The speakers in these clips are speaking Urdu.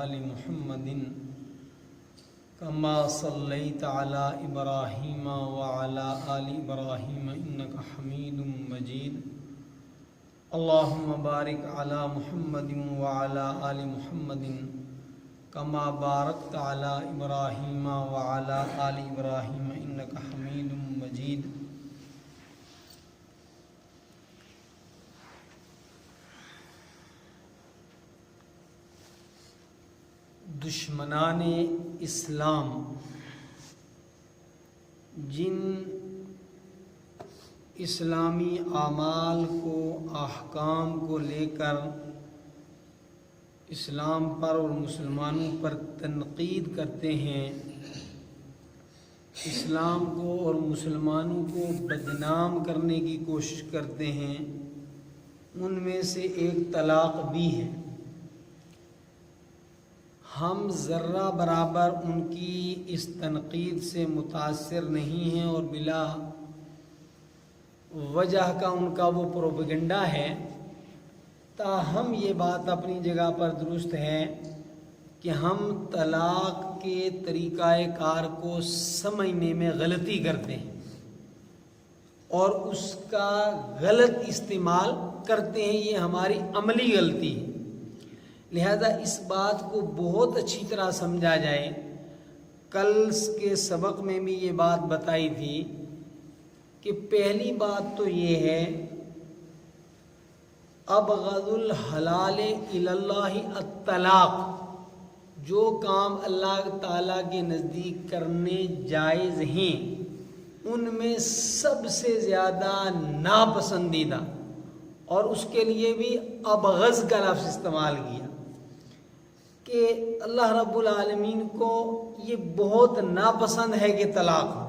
آل محمد كما صليت على إبراهيم وعلى آل إبراهيم إنك حميد مجيد اللهم بارك على محمد وعلى آل محمد كما باركت على إبراهيم وعلى آل إبراهيم إنك حميد مجيد دشمنان اسلام جن اسلامی اعمال کو احکام کو لے کر اسلام پر اور مسلمانوں پر تنقید کرتے ہیں، اسلام کو اور مسلمانوں کو بدنام کرنے کی کوشش کرتے ہیں، ان میں سے ایک طلاق بھی ہے۔ ہم ذرہ برابر ان کی اس تنقید سے متاثر نہیں ہیں اور بلا وجہ کا ان کا وہ پروپیگنڈا ہے، تاہم یہ بات اپنی جگہ پر درست ہے کہ ہم طلاق کے طریقہ کار کو سمجھنے میں غلطی کرتے ہیں اور اس کا غلط استعمال کرتے ہیں، یہ ہماری عملی غلطی ہے۔ لہذا اس بات کو بہت اچھی طرح سمجھا جائے۔ کل کے سبق میں بھی یہ بات بتائی تھی کہ پہلی بات تو یہ ہے ابغض الحلال الی اللہ الطلاق، جو کام اللہ تعالیٰ کے نزدیک کرنے جائز ہیں ان میں سب سے زیادہ ناپسندیدہ، اور اس کے لیے بھی ابغض کا لفظ استعمال کیا کہ اللہ رب العالمین کو یہ بہت ناپسند ہے کہ طلاق ہو،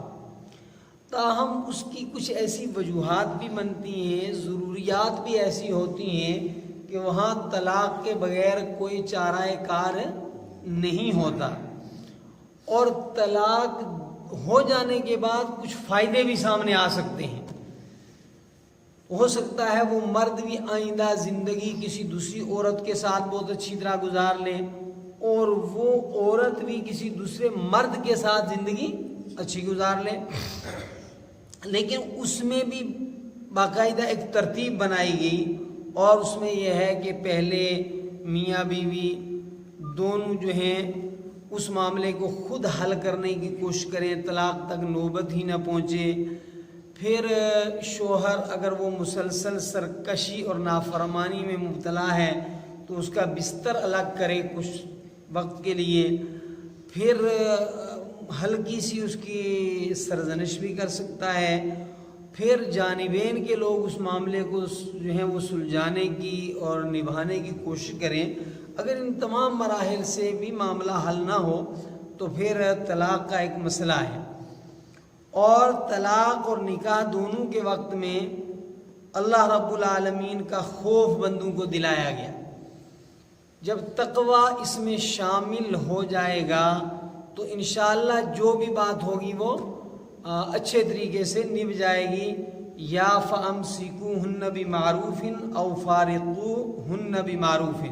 تاہم اس کی کچھ ایسی وجوہات بھی بنتی ہیں، ضروریات بھی ایسی ہوتی ہیں کہ وہاں طلاق کے بغیر کوئی چارہ کار نہیں ہوتا، اور طلاق ہو جانے کے بعد کچھ فائدے بھی سامنے آ سکتے ہیں۔ ہو سکتا ہے وہ مرد بھی آئندہ زندگی کسی دوسری عورت کے ساتھ بہت اچھی طرح گزار لے، اور وہ عورت بھی کسی دوسرے مرد کے ساتھ زندگی اچھی گزار لے، لیکن اس میں بھی باقاعدہ ایک ترتیب بنائی گئی، اور اس میں یہ ہے کہ پہلے میاں بیوی دونوں جو ہیں اس معاملے کو خود حل کرنے کی کوشش کریں، طلاق تک نوبت ہی نہ پہنچے۔ پھر شوہر اگر وہ مسلسل سرکشی اور نافرمانی میں مبتلا ہے تو اس کا بستر الگ کرے کچھ وقت کے لیے، پھر ہلکی سی اس کی سرزنش بھی کر سکتا ہے، پھر جانبین کے لوگ اس معاملے کو جو ہیں وہ سلجھانے کی اور نبھانے کی کوشش کریں۔ اگر ان تمام مراحل سے بھی معاملہ حل نہ ہو تو پھر طلاق کا ایک مسئلہ ہے، اور طلاق اور نکاح دونوں کے وقت میں اللہ رب العالمین کا خوف بندوں کو دلایا گیا۔ جب تقوی اس میں شامل ہو جائے گا تو انشاءاللہ جو بھی بات ہوگی وہ اچھے طریقے سے نبھ جائے گی۔ یا فَأَمْسِكُوهُنَّ بِمَعْرُوفٍ أَوْ فَارِقُوهُنَّ بِمَعْرُوفٍ،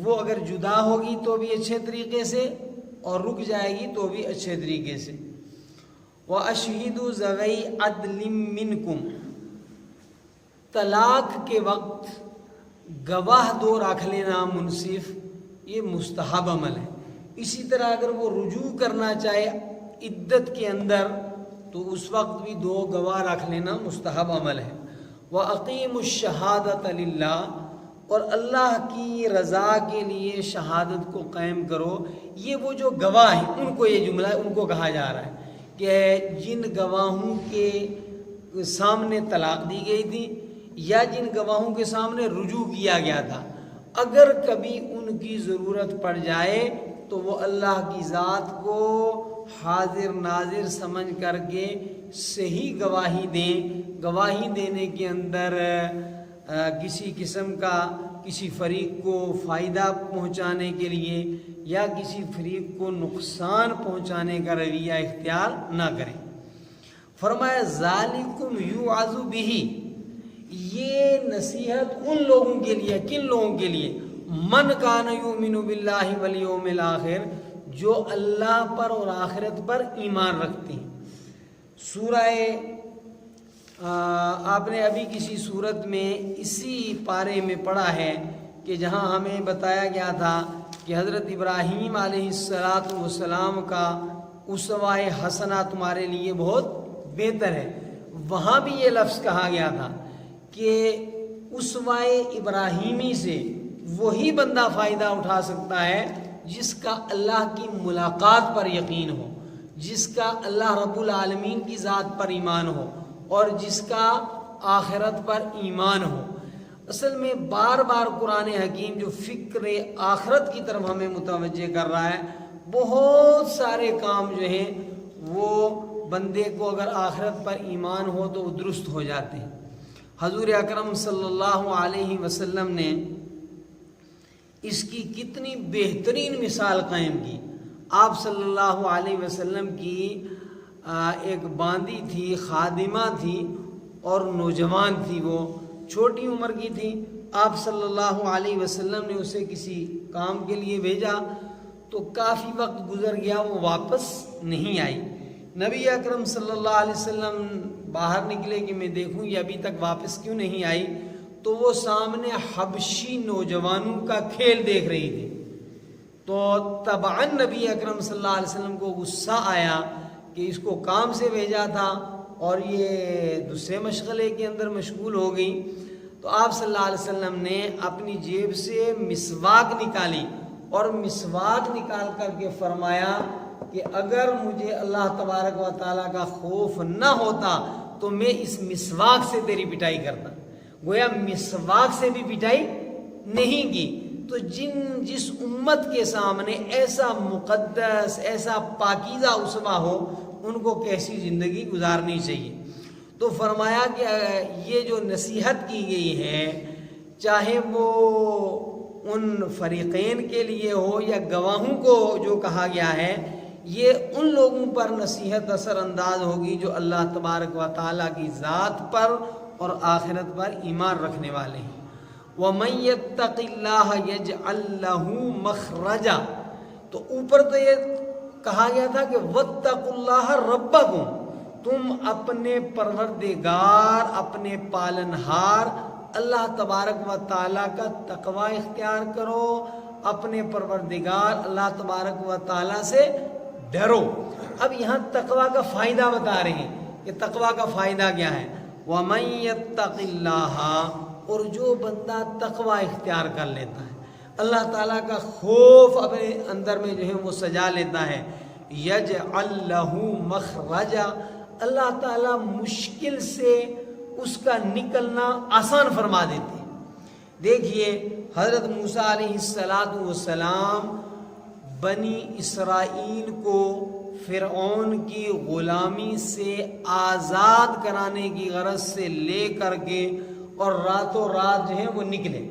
وہ اگر جدا ہوگی تو بھی اچھے طریقے سے، اور رک جائے گی تو بھی اچھے طریقے سے۔ وَأَشْهِدُوا ذَوَيْ عَدْلٍ مِّنْكُمْ، طلاق کے وقت گواہ دو رکھ لینا منصف، یہ مستحب عمل ہے۔ اسی طرح اگر وہ رجوع کرنا چاہے عدت کے اندر تو اس وقت بھی دو گواہ رکھ لینا مستحب عمل ہے۔ وَأَقِيمُوا الشَّهَادَةَ لِلَّهِ، اور اللہ کی رضا کے لیے شہادت کو قائم کرو۔ یہ وہ جو گواہ ہیں ان کو یہ جملہ ان کو کہا جا رہا ہے کہ جن گواہوں کے سامنے طلاق دی گئی تھی یا جن گواہوں کے سامنے رجوع کیا گیا تھا، اگر کبھی ان کی ضرورت پڑ جائے تو وہ اللہ کی ذات کو حاضر ناظر سمجھ کر کے صحیح گواہی دیں۔ گواہی دینے کے اندر کسی قسم کا کسی فریق کو فائدہ پہنچانے کے لیے یا کسی فریق کو نقصان پہنچانے کا رویہ اختیار نہ کریں۔ فرمایا ذالکم یوعظ بہ، یہ نصیحت ان لوگوں کے لیے، کن لوگوں کے لیے؟ من کان یؤمن باللہ والیوم الآخر، جو اللہ پر اور آخرت پر ایمان رکھتے ہیں۔ سورہ آپ نے ابھی کسی صورت میں اسی پارے میں پڑھا ہے کہ جہاں ہمیں بتایا گیا تھا کہ حضرت ابراہیم علیہ السلام کا اسوہ حسنہ تمہارے لیے بہت بہتر ہے، وہاں بھی یہ لفظ کہا گیا تھا کہ اسوہ ابراہیمی سے وہی بندہ فائدہ اٹھا سکتا ہے جس کا اللہ کی ملاقات پر یقین ہو، جس کا اللہ رب العالمین کی ذات پر ایمان ہو، اور جس کا آخرت پر ایمان ہو۔ اصل میں بار بار قرآن حکیم جو فکر آخرت کی طرف ہمیں متوجہ کر رہا ہے، بہت سارے کام جو ہیں وہ بندے کو اگر آخرت پر ایمان ہو تو وہ درست ہو جاتے ہیں۔ حضور اکرم صلی اللہ علیہ وسلم نے اس کی کتنی بہترین مثال قائم کی۔ آپ صلی اللہ علیہ وسلم کی ایک باندی تھی، خادمہ تھی اور نوجوان تھی، وہ چھوٹی عمر کی تھی۔ آپ صلی اللہ علیہ وسلم نے اسے کسی کام کے لیے بھیجا تو کافی وقت گزر گیا، وہ واپس نہیں آئی۔ نبی اکرم صلی اللہ علیہ وسلم باہر نکلے کہ میں دیکھوں یہ ابھی تک واپس کیوں نہیں آئی، تو وہ سامنے حبشی نوجوانوں کا کھیل دیکھ رہی تھی۔ تو طبعاً نبی اکرم صلی اللہ علیہ وسلم کو غصہ آیا کہ اس کو کام سے بھیجا تھا اور یہ دوسرے مشغلے کے اندر مشغول ہو گئی۔ تو آپ صلی اللہ علیہ وسلم نے اپنی جیب سے مسواک نکالی اور مسواک نکال کر کے فرمایا کہ اگر مجھے اللہ تبارک و تعالیٰ کا خوف نہ ہوتا تو میں اس مسواک سے تیری پٹائی کرتا۔ گویا مسواک سے بھی پٹائی نہیں کی۔ تو جس امت کے سامنے ایسا مقدس، ایسا پاکیزہ اسوہ ہو، ان کو کیسی زندگی گزارنی چاہیے۔ تو فرمایا کہ یہ جو نصیحت کی گئی ہے، چاہے وہ ان فریقین کے لیے ہو یا گواہوں کو جو کہا گیا ہے، یہ ان لوگوں پر نصیحت اثر انداز ہوگی جو اللہ تبارک و تعالیٰ کی ذات پر اور آخرت پر ایمان رکھنے والے ہیں۔ وَمَن يَتَّقِ اللَّهَ يَجْعَل لَّهُ مَخْرَجًا، تو اوپر تو یہ کہا گیا تھا کہ وَاتَّقُوا اللَّهَ رَبَّكُمْ، تم اپنے پروردگار، اپنے پالنہار اللہ تبارک و تعالیٰ کا تقوی اختیار کرو، اپنے پروردگار اللہ تبارک و تعالیٰ سے ڈرو۔ اب یہاں تقوی کا فائدہ بتا رہے ہیں کہ تقوی کا فائدہ کیا ہے۔ وَمَن يَتَّقِ اللَّهَ، اور جو بندہ تقوی اختیار کر لیتا ہے، اللہ تعالیٰ کا خوف اپنے اندر میں جو ہے وہ سجا لیتا ہے، یجعل لہ مخرجا، اللہ تعالیٰ مشکل سے اس کا نکلنا آسان فرما دیتے ہیں۔ دیکھیے حضرت موسیٰ علیہ السلام بنی اسرائیل کو فرعون کی غلامی سے آزاد کرانے کی غرض سے لے کر کے اور راتوں رات جو ہے وہ نکلے۔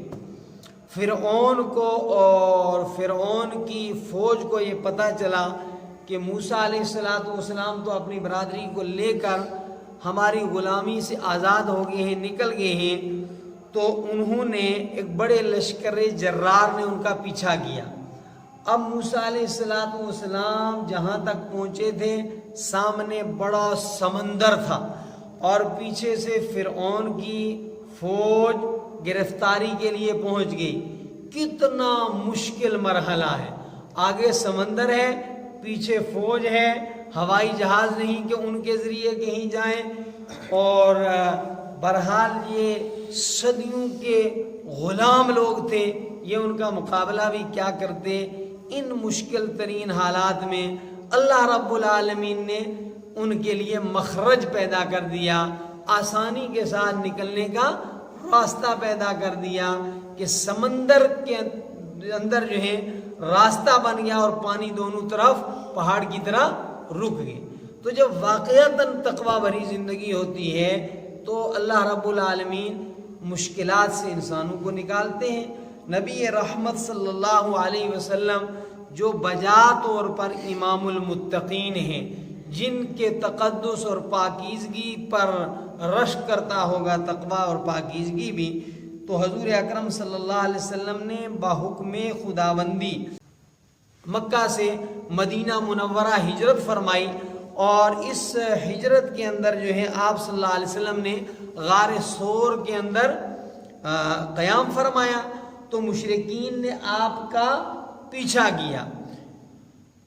فرعون کو اور فرعون کی فوج کو یہ پتہ چلا کہ موسیٰ علیہ السلام تو اپنی برادری کو لے کر ہماری غلامی سے آزاد ہو گئے ہیں، نکل گئے ہیں، تو انہوں نے ایک بڑے لشکر جرار نے ان کا پیچھا کیا۔ اب موسیٰ علیہ السلام جہاں تک پہنچے تھے سامنے بڑا سمندر تھا اور پیچھے سے فرعون کی فوج گرفتاری کے لیے پہنچ گئی۔ کتنا مشکل مرحلہ ہے، آگے سمندر ہے، پیچھے فوج ہے، ہوائی جہاز نہیں کہ ان کے ذریعے کہیں جائیں، اور بہرحال یہ صدیوں کے غلام لوگ تھے، یہ ان کا مقابلہ بھی کیا کرتے۔ ان مشکل ترین حالات میں اللہ رب العالمین نے ان کے لیے مخرج پیدا کر دیا، آسانی کے ساتھ نکلنے کا راستہ پیدا کر دیا کہ سمندر کے اندر جو ہے راستہ بن گیا اور پانی دونوں طرف پہاڑ کی طرح رک گئے۔ تو جب واقعتاً تقوی بھری زندگی ہوتی ہے تو اللہ رب العالمین مشکلات سے انسانوں کو نکالتے ہیں۔ نبی رحمت صلی اللہ علیہ وسلم جو بجا طور پر امام المتقین ہیں، جن کے تقدس اور پاکیزگی پر رشک کرتا ہوگا تقوی اور پاکیزگی بھی، تو حضور اکرم صلی اللہ علیہ وسلم نے بحکم خداوندی مکہ سے مدینہ منورہ ہجرت فرمائی، اور اس ہجرت کے اندر جو ہے آپ صلی اللہ علیہ وسلم نے غار ثور کے اندر قیام فرمایا، تو مشرکین نے آپ کا پیچھا کیا،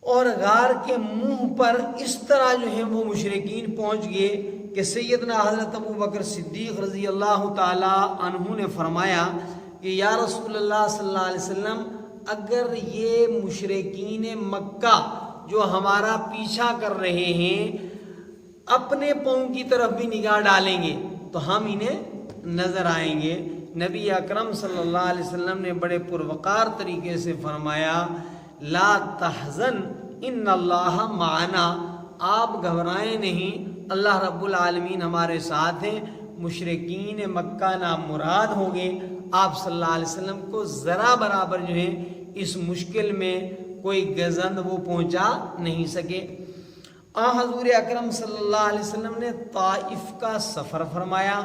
اور غار کے منہ پر اس طرح جو ہے وہ مشرکین پہنچ گئے کہ سیدنا حضرت ابو بکر صدیق رضی اللہ تعالی عنہ نے فرمایا کہ یا رسول اللہ صلی اللہ علیہ وسلم، اگر یہ مشرکین مکہ جو ہمارا پیچھا کر رہے ہیں اپنے پاؤں کی طرف بھی نگاہ ڈالیں گے تو ہم انہیں نظر آئیں گے۔ نبی اکرم صلی اللہ علیہ وسلم نے بڑے پروقار طریقے سے فرمایا لا تحزن ان اللہ معنا، آپ گھبرائیں نہیں، اللہ رب العالمین ہمارے ساتھ ہیں۔ مشرکین مکہ نامراد ہوں گے، آپ صلی اللہ علیہ وسلم کو ذرا برابر جو ہے اس مشکل میں کوئی گزند وہ پہنچا نہیں سکے۔ حضور اکرم صلی اللہ علیہ وسلم نے طائف کا سفر فرمایا،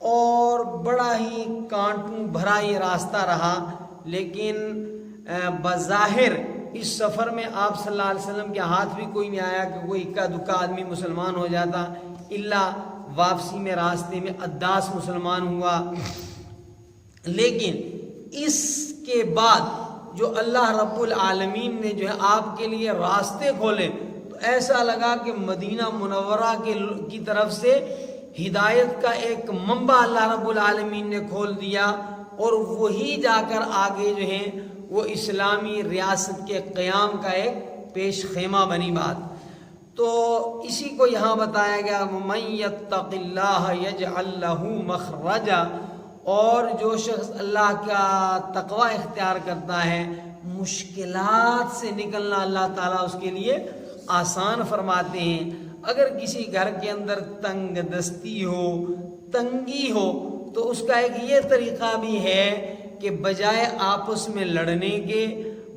اور بڑا ہی کانٹوں بھرا یہ راستہ رہا، لیکن بظاہر اس سفر میں آپ صلی اللہ علیہ وسلم کے ہاتھ بھی کوئی نہیں آیا کہ کوئی اکا دکا آدمی مسلمان ہو جاتا، الا واپسی میں راستے میں عداس مسلمان ہوا۔ لیکن اس کے بعد جو اللہ رب العالمین نے جو ہے آپ کے لیے راستے کھولے، تو ایسا لگا کہ مدینہ منورہ کی طرف سے ہدایت کا ایک منبع اللہ رب العالمین نے کھول دیا، اور وہی جا کر آگے جو ہے وہ اسلامی ریاست کے قیام کا ایک پیش خیمہ بنی بات۔ تو اسی کو یہاں بتایا گیا مَن یتق اللہ یجعل لہ مخرجا، اور جو شخص اللہ کا تقوی اختیار کرتا ہے مشکلات سے نکلنا اللہ تعالیٰ اس کے لیے آسان فرماتے ہیں۔ اگر کسی گھر کے اندر تنگ دستی ہو، تنگی ہو، تو اس کا ایک یہ طریقہ بھی ہے کہ بجائے آپس میں لڑنے کے،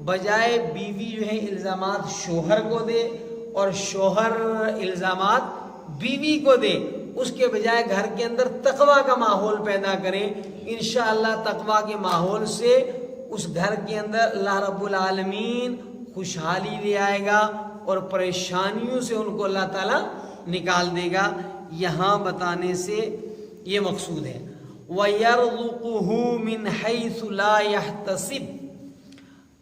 بجائے بیوی جو ہے الزامات شوہر کو دے اور شوہر الزامات بیوی کو دے، اس کے بجائے گھر کے اندر تقوی کا ماحول پیدا کریں۔ انشاءاللہ تقوی کے ماحول سے اس گھر کے اندر اللہ رب العالمین خوشحالی لے آئے گا، اور پریشانیوں سے ان کو اللہ تعالیٰ نکال دے گا۔ یہاں بتانے سے یہ مقصود ہے وَيَرْزُقُهُ مِنْ حَيْثُ لَا يَحْتَسِبُ۔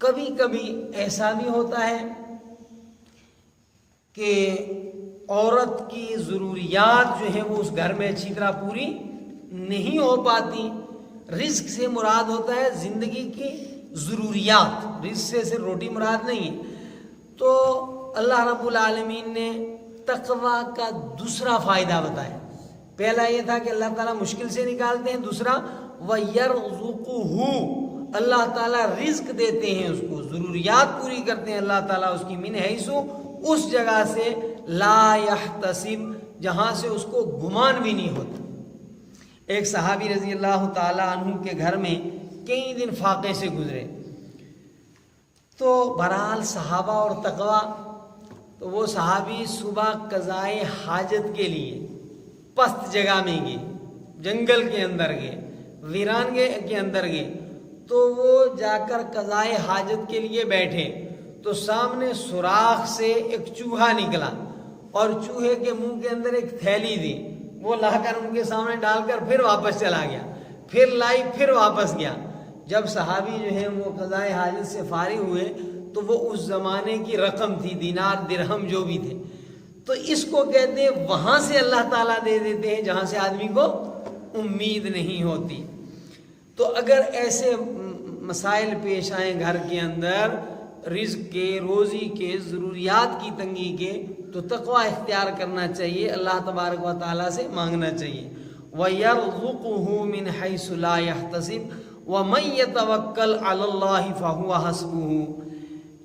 کبھی کبھی ایسا بھی ہوتا ہے کہ عورت کی ضروریات جو ہیں وہ اس گھر میں اچھی طرح پوری نہیں ہو پاتی۔ رزق سے مراد ہوتا ہے زندگی کی ضروریات، رزق سے صرف روٹی مراد نہیں ہے۔ تو اللہ رب العالمین نے تقوی کا دوسرا فائدہ بتایا۔ پہلا یہ تھا کہ اللہ تعالیٰ مشکل سے نکالتے ہیں، دوسرا وَيَرْزُقُهُ، اللہ تعالیٰ رزق دیتے ہیں، اس کو ضروریات پوری کرتے ہیں اللہ تعالیٰ اس کی، من حیث، اس جگہ سے، لا یحتسب، جہاں سے اس کو گمان بھی نہیں ہوتا۔ ایک صحابی رضی اللہ تعالیٰ عنہ کے گھر میں کئی دن فاقے سے گزرے، تو بہرحال صحابہ اور تقوی، تو وہ صحابی صبح قضائے حاجت کے لیے پست جگہ میں گئے، جنگل کے اندر گئے، ویران کے اندر گئے، تو وہ جا کر قضائے حاجت کے لیے بیٹھے، تو سامنے سوراخ سے ایک چوہا نکلا، اور چوہے کے منہ کے اندر ایک تھیلی دی، وہ لا کر ان کے سامنے ڈال کر پھر واپس چلا گیا، پھر لائی، پھر واپس گیا۔ جب صحابی جو ہے وہ قضائے حاجت سے فارغ ہوئے تو وہ اس زمانے کی رقم تھی، دینار درہم جو بھی تھے، تو اس کو کہتے ہیں وہاں سے اللہ تعالیٰ دے دیتے ہیں جہاں سے آدمی کو امید نہیں ہوتی۔ تو اگر ایسے مسائل پیش آئیں گھر کے اندر، رزق کے، روزی کے، ضروریات کی تنگی کے، تو تقوی اختیار کرنا چاہیے، اللہ تبارک و تعالیٰ سے مانگنا چاہیے۔ وَيَرْزُقُهُ مِنْ حَيْثُ لَا يَحْتَسِبُ وَمَن يَتَوَكَّلْ عَلَى اللَّهِ فَهُوَ حَسْبُهُ۔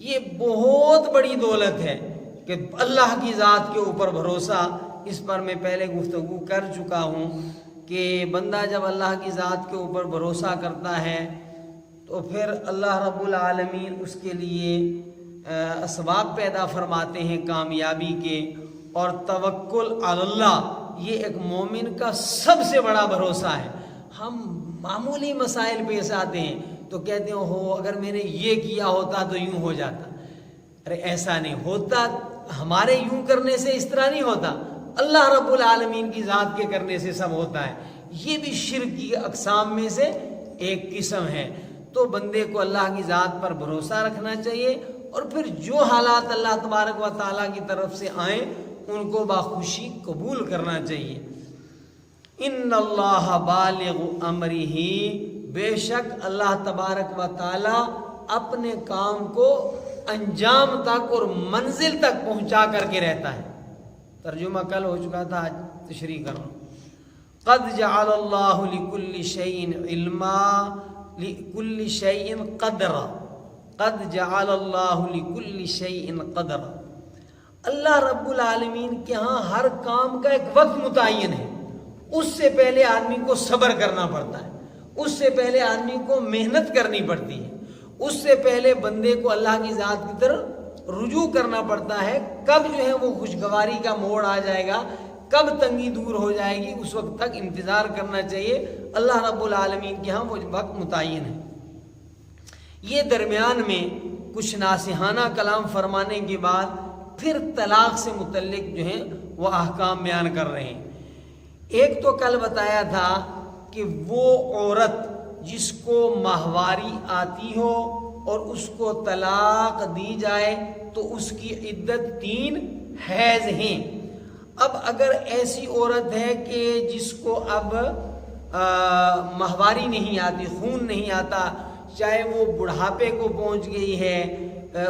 یہ بہت بڑی دولت ہے کہ اللہ کی ذات کے اوپر بھروسہ۔ اس پر میں پہلے گفتگو کر چکا ہوں کہ بندہ جب اللہ کی ذات کے اوپر بھروسہ کرتا ہے تو پھر اللہ رب العالمین اس کے لیے اسباب پیدا فرماتے ہیں کامیابی کے، اور توکل علی اللہ یہ ایک مومن کا سب سے بڑا بھروسہ ہے۔ ہم معمولی مسائل پیش آتے ہیں تو کہتے ہیں ہو اگر میں نے یہ کیا ہوتا تو یوں ہو جاتا. ارے ایسا نہیں ہوتا, ہمارے یوں کرنے سے اس طرح نہیں ہوتا, اللہ رب العالمین کی ذات کے کرنے سے سب ہوتا ہے. یہ بھی شرک کی اقسام میں سے ایک قسم ہے. تو بندے کو اللہ کی ذات پر بھروسہ رکھنا چاہیے اور پھر جو حالات اللہ تبارک و تعالیٰ کی طرف سے آئیں ان کو باخوشی قبول کرنا چاہیے. ان اللہ بالغ امرہ, بے شک اللہ تبارک و تعالیٰ اپنے کام کو انجام تک اور منزل تک پہنچا کر کے رہتا ہے. ترجمہ کل ہو چکا تھا, آج تشریح کر رہا ہوں. قد جعل اللہ لکل شیء علما لکل شیء قدرا, قد جعل اللہ لکل شیء قدرا. اللہ رب العالمین کے ہاں ہر کام کا ایک وقت متعین ہے. اس سے پہلے آدمی کو صبر کرنا پڑتا ہے, اس سے پہلے آدمی کو محنت کرنی پڑتی ہے, اس سے پہلے بندے کو اللہ کی ذات کی طرف رجوع کرنا پڑتا ہے. کب جو ہے وہ خوشگواری کا موڑ آ جائے گا, کب تنگی دور ہو جائے گی, اس وقت تک انتظار کرنا چاہیے. اللہ رب العالمین کے ہاں وہ وقت متعین ہے. یہ درمیان میں کچھ ناصحانہ کلام فرمانے کے بعد پھر طلاق سے متعلق جو ہیں وہ احکام بیان کر رہے ہیں. ایک تو کل بتایا تھا کہ وہ عورت جس کو ماہواری آتی ہو اور اس کو طلاق دی جائے تو اس کی عدت 3 حیض ہیں. اب اگر ایسی عورت ہے کہ جس کو اب ماہواری نہیں آتی, خون نہیں آتا, چاہے وہ بڑھاپے کو پہنچ گئی ہے,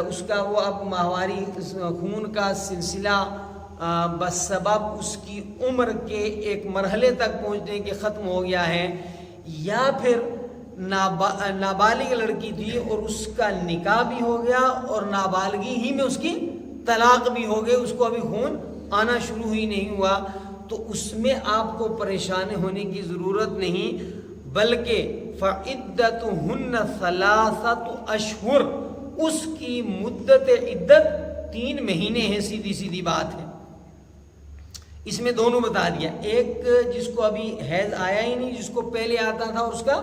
اس کا وہ اب ماہواری خون کا سلسلہ بسبب اس کی عمر کے ایک مرحلے تک پہنچنے کے ختم ہو گیا ہے, یا پھر نابالغ لڑکی تھی اور اس کا نکاح بھی ہو گیا اور نابالغی ہی میں اس کی طلاق بھی ہو گئی, اس کو ابھی خون آنا شروع ہی نہیں ہوا, تو اس میں آپ کو پریشان ہونے کی ضرورت نہیں, بلکہ فعدتہن 3 اشہر, اس کی مدت عدت 3 مہینے ہیں. سیدھی سیدھی بات ہے. اس میں دونوں بتا دیا, ایک جس کو ابھی حیض آیا ہی نہیں, جس کو پہلے آتا تھا اور اس کا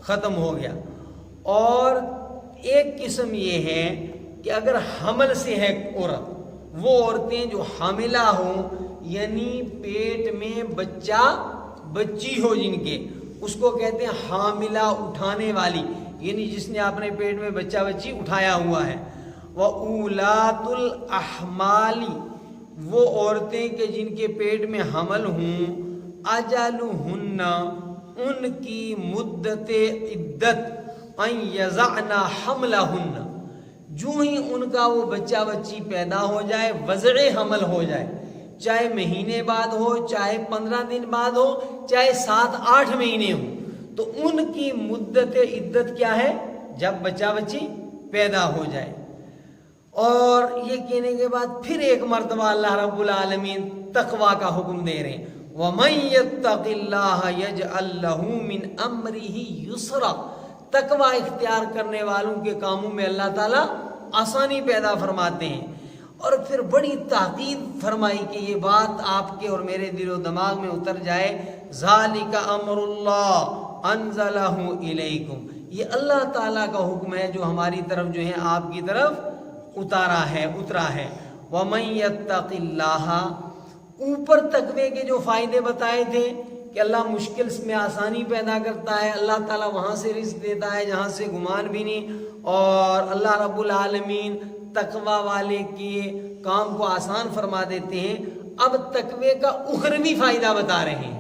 ختم ہو گیا, اور ایک قسم یہ ہے کہ اگر حمل سے ہے عورت, وہ عورتیں جو حاملہ ہوں یعنی پیٹ میں بچہ بچی ہو جن کے, اس کو کہتے ہیں حاملہ اٹھانے والی, یعنی جس نے اپنے پیٹ میں بچہ بچی اٹھایا ہوا ہے. وَأُولَاتُ الْأَحْمَالِ, وہ عورتیں کہ جن کے پیٹ میں حمل ہوں, اجلہن, ان کی مدت عدت, ان یضعن حملہن, جو ہی ان کا وہ بچہ بچی پیدا ہو جائے, وضع حمل ہو جائے, چاہے مہینے بعد ہو, چاہے 15 دن بعد ہو, چاہے 7-8 مہینے ہو, تو ان کی مدت عدت کیا ہے؟ جب بچہ بچی پیدا ہو جائے. اور یہ کہنے کے بعد پھر ایک مرتبہ اللہ رب العالمین تقوی کا حکم دے رہے ہیں, وَمَن يَتَّقِ اللَّهَ يَجْعَل لَّهُ مِنْ أَمْرِهِ يُسْرًا, تقوی اختیار کرنے والوں کے کاموں میں اللہ تعالیٰ آسانی پیدا فرماتے ہیں. اور پھر بڑی تاکید فرمائی کہ یہ بات آپ کے اور میرے دل و دماغ میں اتر جائے, ذَلِكَ أَمْرُ اللَّهِ أَنزَلَهُ إِلَيْكُمْ, یہ اللہ تعالیٰ کا حکم ہے جو ہماری طرف جو ہے آپ کی طرف اترا ہے. وَمَن يَتَّقِ اللَّهَ, اوپر تقوی کے جو فائدے بتائے تھے کہ اللہ مشکل میں آسانی پیدا کرتا ہے, اللہ تعالیٰ وہاں سے رزق دیتا ہے جہاں سے گمان بھی نہیں, اور اللہ رب العالمین تقوی والے کے کام کو آسان فرما دیتے ہیں. اب تقوی کا اخروی فائدہ بتا رہے ہیں,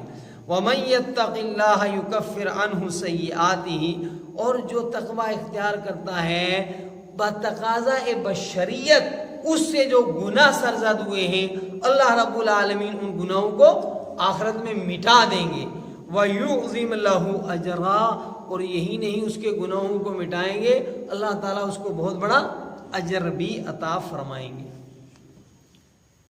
وَمَن يَتَّقِ اللَّهَ يُكَفِّرْ عَنْهُ سَيِّئَاتِهِ, اور جو تقوی اختیار کرتا ہے بتقاضاء بشریت, اس سے جو گناہ سرزد ہوئے ہیں اللہ رب العالمین ان گناہوں کو آخرت میں مٹا دیں گے. وَيُعْظِمْ لَهُ أَجْرًا, اور یہی نہیں اس کے گناہوں کو مٹائیں گے, اللہ تعالیٰ اس کو بہت بڑا اجر بھی عطا فرمائیں گے.